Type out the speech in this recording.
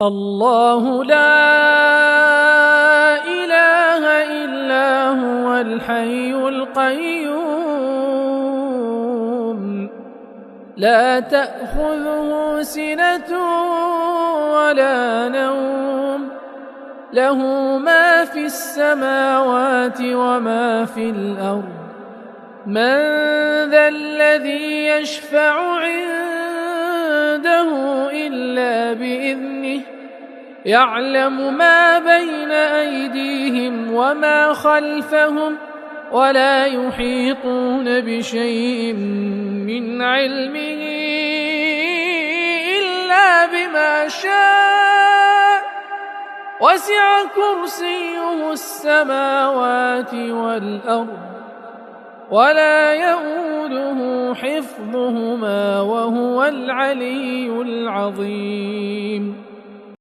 الله لا إله إلا هو الحي القيوم لا تأخذه سنة ولا نوم له ما في السماوات وما في الأرض من ذا الذي يشفع عنده إلا بإذنه يعلم ما بين أيديهم وما خلفهم ولا يحيطون بشيء من علمه إلا بما شاء وسع كرسيه السماوات والأرض ولا يئوده حفظهما وهو العلي العظيم